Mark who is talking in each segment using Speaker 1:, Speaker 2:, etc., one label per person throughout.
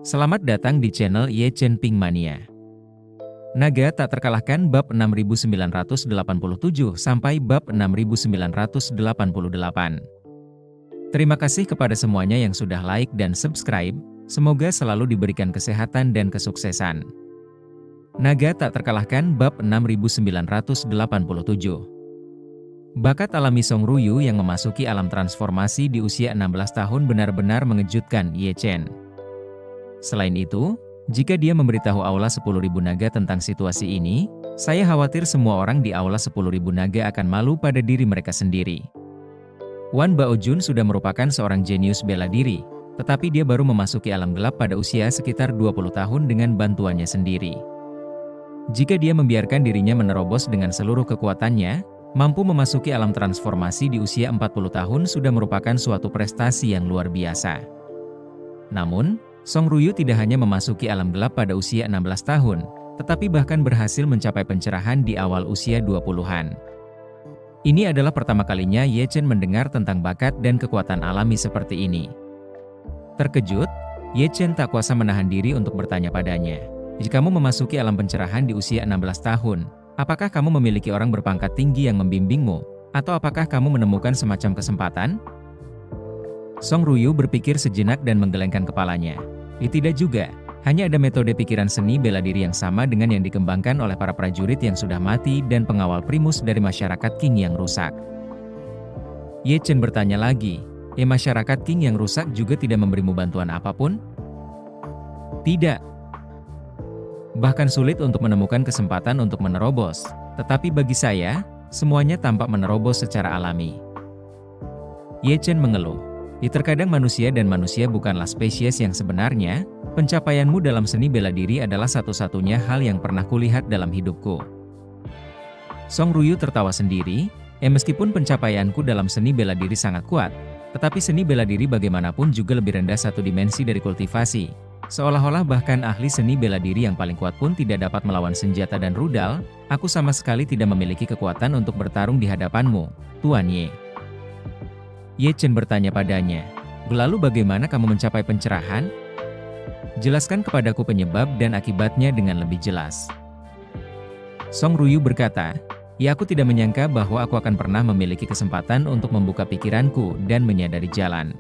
Speaker 1: Selamat datang di channel Ye Chen Ping Mania. Naga tak terkalahkan bab 6987 sampai bab 6988. Terima kasih kepada semuanya yang sudah like dan subscribe, semoga selalu diberikan kesehatan dan kesuksesan. Naga tak terkalahkan bab 6987. Bakat alami Song Ruyu yang memasuki alam transformasi di usia 16 tahun benar-benar mengejutkan Ye Chen. Selain itu, jika dia memberitahu Aula 10.000 Naga tentang situasi ini, saya khawatir semua orang di Aula 10.000 Naga akan malu pada diri mereka sendiri. Wan Baojun sudah merupakan seorang jenius bela diri, tetapi dia baru memasuki alam gelap pada usia sekitar 20 tahun dengan bantuannya sendiri. Jika dia membiarkan dirinya menerobos dengan seluruh kekuatannya, mampu memasuki alam transformasi di usia 40 tahun sudah merupakan suatu prestasi yang luar biasa. Namun, Song Ruyu tidak hanya memasuki alam gelap pada usia 16 tahun, tetapi bahkan berhasil mencapai pencerahan di awal usia 20-an. Ini adalah pertama kalinya Ye Chen mendengar tentang bakat dan kekuatan alami seperti ini. Terkejut, Ye Chen tak kuasa menahan diri untuk bertanya padanya, "Jika kamu memasuki alam pencerahan di usia 16 tahun, apakah kamu memiliki orang berpangkat tinggi yang membimbingmu? Atau apakah kamu menemukan semacam kesempatan?" Song Ruyu berpikir sejenak dan menggelengkan kepalanya. Tidak juga, hanya ada metode pikiran seni bela diri yang sama dengan yang dikembangkan oleh para prajurit yang sudah mati dan pengawal primus dari masyarakat Qing yang rusak. Ye Chen bertanya lagi, masyarakat Qing yang rusak juga tidak memberimu bantuan apapun?" "Tidak. Bahkan sulit untuk menemukan kesempatan untuk menerobos, tetapi bagi saya, semuanya tampak menerobos secara alami." Ye Chen mengeluh. Terkadang manusia dan manusia bukanlah spesies yang sebenarnya, pencapaianmu dalam seni bela diri adalah satu-satunya hal yang pernah kulihat dalam hidupku. Song Ruyu tertawa sendiri, meskipun pencapaianku dalam seni bela diri sangat kuat, tetapi seni bela diri bagaimanapun juga lebih rendah satu dimensi dari kultivasi. Seolah-olah bahkan ahli seni bela diri yang paling kuat pun tidak dapat melawan senjata dan rudal, aku sama sekali tidak memiliki kekuatan untuk bertarung di hadapanmu, Tuan Ye. Ye Chen bertanya padanya, "Lalu bagaimana kamu mencapai pencerahan? Jelaskan kepadaku penyebab dan akibatnya dengan lebih jelas." Song Ruyu berkata, aku tidak menyangka bahwa aku akan pernah memiliki kesempatan untuk membuka pikiranku dan menyadari jalan.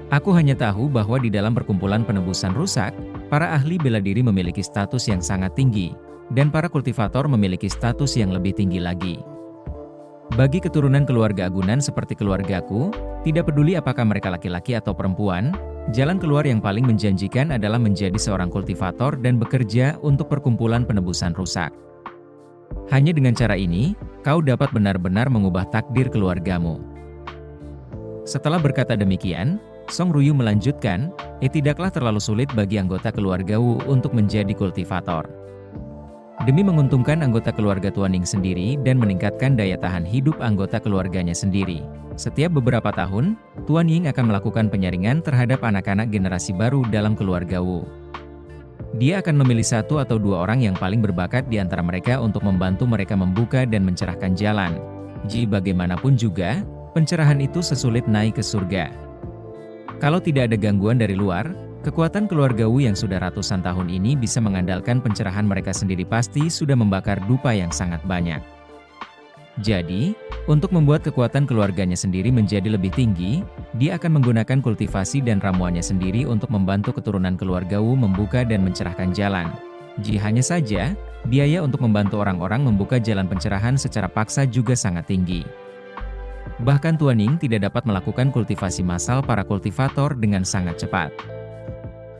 Speaker 1: Aku hanya tahu bahwa di dalam perkumpulan penebusan rusak, para ahli bela diri memiliki status yang sangat tinggi, dan para kultivator memiliki status yang lebih tinggi lagi. Bagi keturunan keluarga agunan seperti keluargaku, tidak peduli apakah mereka laki-laki atau perempuan, jalan keluar yang paling menjanjikan adalah menjadi seorang kultivator dan bekerja untuk perkumpulan penebusan rusak. Hanya dengan cara ini, kau dapat benar-benar mengubah takdir keluargamu. Setelah berkata demikian, Song Ruyu melanjutkan, tidaklah terlalu sulit bagi anggota keluarga Wu untuk menjadi kultivator. Demi menguntungkan anggota keluarga Tuan Ning sendiri dan meningkatkan daya tahan hidup anggota keluarganya sendiri, setiap beberapa tahun, Tuan Ying akan melakukan penyaringan terhadap anak-anak generasi baru dalam keluarga Wu. Dia akan memilih 1 atau 2 orang yang paling berbakat di antara mereka untuk membantu mereka membuka dan mencerahkan jalan. Jika bagaimanapun juga, pencerahan itu sesulit naik ke surga. Kalau tidak ada gangguan dari luar, kekuatan keluarga Wu yang sudah ratusan tahun ini bisa mengandalkan pencerahan mereka sendiri pasti sudah membakar dupa yang sangat banyak. Jadi, untuk membuat kekuatan keluarganya sendiri menjadi lebih tinggi, dia akan menggunakan kultivasi dan ramuannya sendiri untuk membantu keturunan keluarga Wu membuka dan mencerahkan jalan. Hanya saja, biaya untuk membantu orang-orang membuka jalan pencerahan secara paksa juga sangat tinggi. Bahkan Tuan Ning tidak dapat melakukan kultivasi massal para kultivator dengan sangat cepat.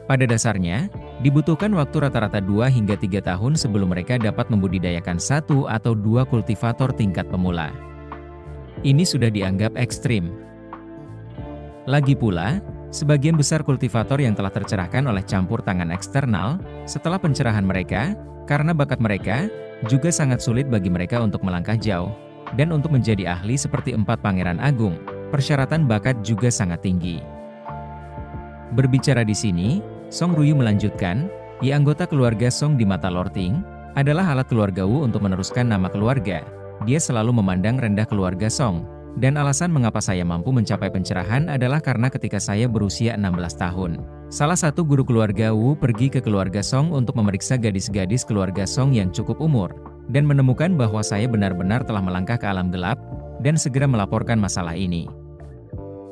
Speaker 1: Pada dasarnya, dibutuhkan waktu rata-rata 2 hingga 3 tahun sebelum mereka dapat membudidayakan 1 atau 2 kultivator tingkat pemula. Ini sudah dianggap ekstrim. Lagi pula, sebagian besar kultivator yang telah tercerahkan oleh campur tangan eksternal, setelah pencerahan mereka, karena bakat mereka, juga sangat sulit bagi mereka untuk melangkah jauh. Dan untuk menjadi ahli seperti 4 Pangeran Agung, persyaratan bakat juga sangat tinggi. Berbicara di sini, Song Ruyu melanjutkan, anggota keluarga Song di mata Lord Ting, adalah alat keluarga Wu untuk meneruskan nama keluarga. Dia selalu memandang rendah keluarga Song, Dan alasan mengapa saya mampu mencapai pencerahan adalah karena ketika saya berusia 16 tahun. Salah satu guru keluarga Wu pergi ke keluarga Song untuk memeriksa gadis-gadis keluarga Song yang cukup umur, dan menemukan bahwa saya benar-benar telah melangkah ke alam gelap, dan segera melaporkan masalah ini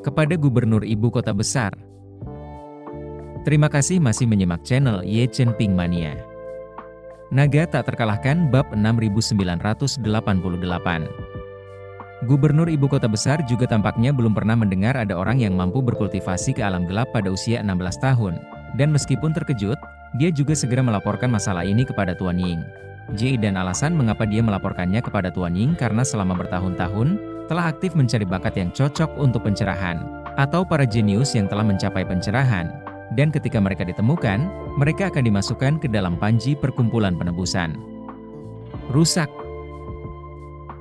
Speaker 1: kepada gubernur ibu kota besar. Terima kasih masih menyimak channel Ye Chen Ping Mania. Naga tak terkalahkan bab 6988. Gubernur ibu kota besar juga tampaknya belum pernah mendengar ada orang yang mampu berkultivasi ke alam gelap pada usia 16 tahun. Dan meskipun terkejut, dia juga segera melaporkan masalah ini kepada Tuan Ying. Dan alasan mengapa dia melaporkannya kepada Tuan Ying karena selama bertahun-tahun, telah aktif mencari bakat yang cocok untuk pencerahan, atau para jenius yang telah mencapai pencerahan. Dan ketika mereka ditemukan, mereka akan dimasukkan ke dalam panji perkumpulan penebusan. Rusak.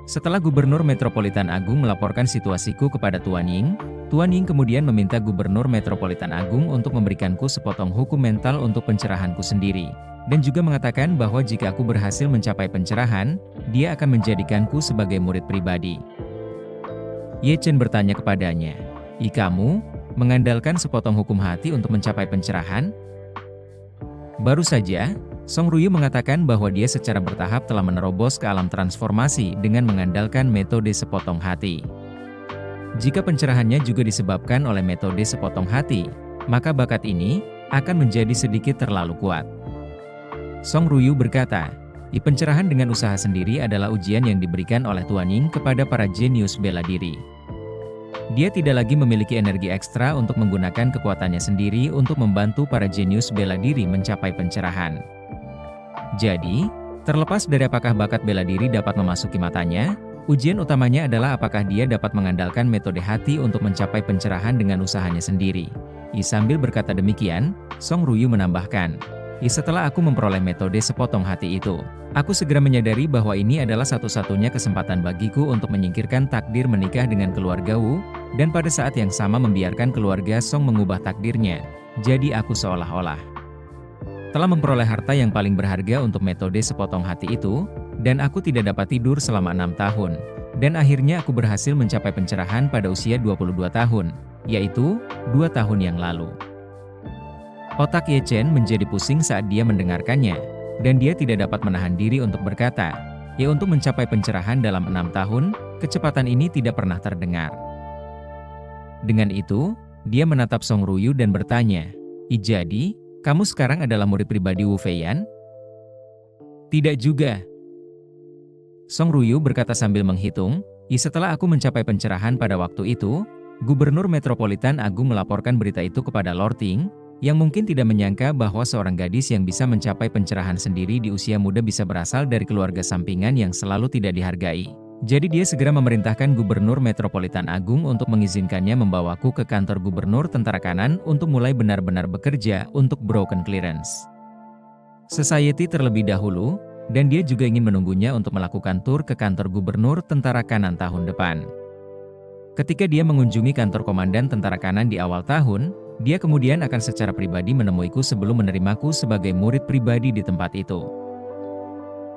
Speaker 1: Setelah Gubernur Metropolitan Agung melaporkan situasiku kepada Tuan Ying kemudian meminta Gubernur Metropolitan Agung untuk memberikanku sepotong hukum mental untuk pencerahanku sendiri. Dan juga mengatakan bahwa jika aku berhasil mencapai pencerahan, dia akan menjadikanku sebagai murid pribadi. Ye Chen bertanya kepadanya, kamu mengandalkan sepotong hukum hati untuk mencapai pencerahan? Baru saja, Song Ruyu mengatakan bahwa dia secara bertahap telah menerobos ke alam transformasi dengan mengandalkan metode sepotong hati. Jika pencerahannya juga disebabkan oleh metode sepotong hati, maka bakat ini akan menjadi sedikit terlalu kuat. Song Ruyu berkata, pencerahan dengan usaha sendiri adalah ujian yang diberikan oleh Tuan Ying kepada para jenius bela diri. Dia tidak lagi memiliki energi ekstra untuk menggunakan kekuatannya sendiri untuk membantu para jenius bela diri mencapai pencerahan. Jadi, terlepas dari apakah bakat bela diri dapat memasuki matanya, ujian utamanya adalah apakah dia dapat mengandalkan metode hati untuk mencapai pencerahan dengan usahanya sendiri. Sambil berkata demikian, Song Ruyu menambahkan, setelah aku memperoleh metode sepotong hati itu, aku segera menyadari bahwa ini adalah satu-satunya kesempatan bagiku untuk menyingkirkan takdir menikah dengan keluarga Wu, dan pada saat yang sama membiarkan keluarga Song mengubah takdirnya. Jadi aku seolah-olah telah memperoleh harta yang paling berharga untuk metode sepotong hati itu, dan aku tidak dapat tidur selama 6 tahun. Dan akhirnya aku berhasil mencapai pencerahan pada usia 22 tahun, yaitu 2 tahun yang lalu. Otak Ye Chen menjadi pusing saat dia mendengarkannya, dan dia tidak dapat menahan diri untuk berkata, untuk mencapai pencerahan dalam 6 tahun, kecepatan ini tidak pernah terdengar. Dengan itu, dia menatap Song Ruyu dan bertanya, jadi, kamu sekarang adalah murid pribadi Wu Feiyan? Tidak juga. Song Ruyu berkata sambil menghitung, setelah aku mencapai pencerahan pada waktu itu, Gubernur Metropolitan Agung melaporkan berita itu kepada Lord Ting, yang mungkin tidak menyangka bahwa seorang gadis yang bisa mencapai pencerahan sendiri di usia muda bisa berasal dari keluarga sampingan yang selalu tidak dihargai. Jadi dia segera memerintahkan Gubernur Metropolitan Agung untuk mengizinkannya membawaku ke kantor Gubernur Tentara Kanan untuk mulai benar-benar bekerja untuk Broken Clearance Society terlebih dahulu, dan dia juga ingin menunggunya untuk melakukan tur ke kantor Gubernur Tentara Kanan tahun depan. Ketika dia mengunjungi kantor Komandan Tentara Kanan di awal tahun, dia kemudian akan secara pribadi menemuiku sebelum menerimaku sebagai murid pribadi di tempat itu.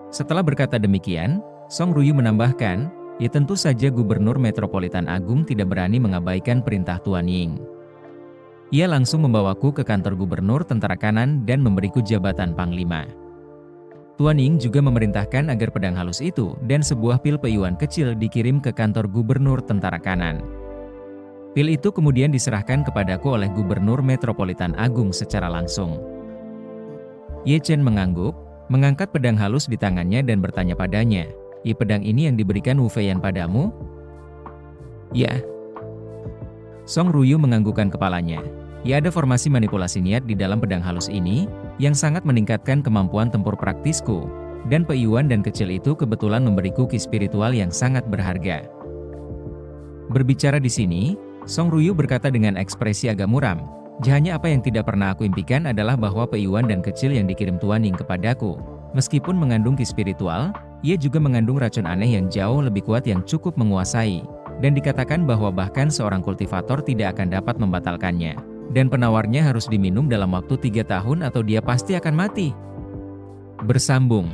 Speaker 1: Setelah berkata demikian, Song Ruyu menambahkan, tentu saja Gubernur Metropolitan Agung tidak berani mengabaikan perintah Tuan Ying. Ia langsung membawaku ke kantor Gubernur Tentara Kanan dan memberiku jabatan Panglima. Tuan Ying juga memerintahkan agar pedang halus itu dan sebuah pil peyuan kecil dikirim ke kantor Gubernur Tentara Kanan. Pil itu kemudian diserahkan kepadaku oleh Gubernur Metropolitan Agung secara langsung. Ye Chen mengangguk, mengangkat pedang halus di tangannya dan bertanya padanya, pedang ini yang diberikan Wu Feiyan padamu? Ya. Song Ruyu menganggukkan kepalanya. Ada formasi manipulasi niat di dalam pedang halus ini, yang sangat meningkatkan kemampuan tempur praktisku, dan peyuan dan kecil itu kebetulan memberiku ki spiritual yang sangat berharga. Berbicara di sini, Song Ruyu berkata dengan ekspresi agak muram, hanya apa yang tidak pernah aku impikan adalah bahwa peyuan dan kecil yang dikirim Tuan Ying kepadaku, meskipun mengandung ki spiritual, ia juga mengandung racun aneh yang jauh lebih kuat yang cukup menguasai, dan dikatakan bahwa bahkan seorang kultivator tidak akan dapat membatalkannya, dan penawarnya harus diminum dalam waktu 3 tahun atau dia pasti akan mati. Bersambung.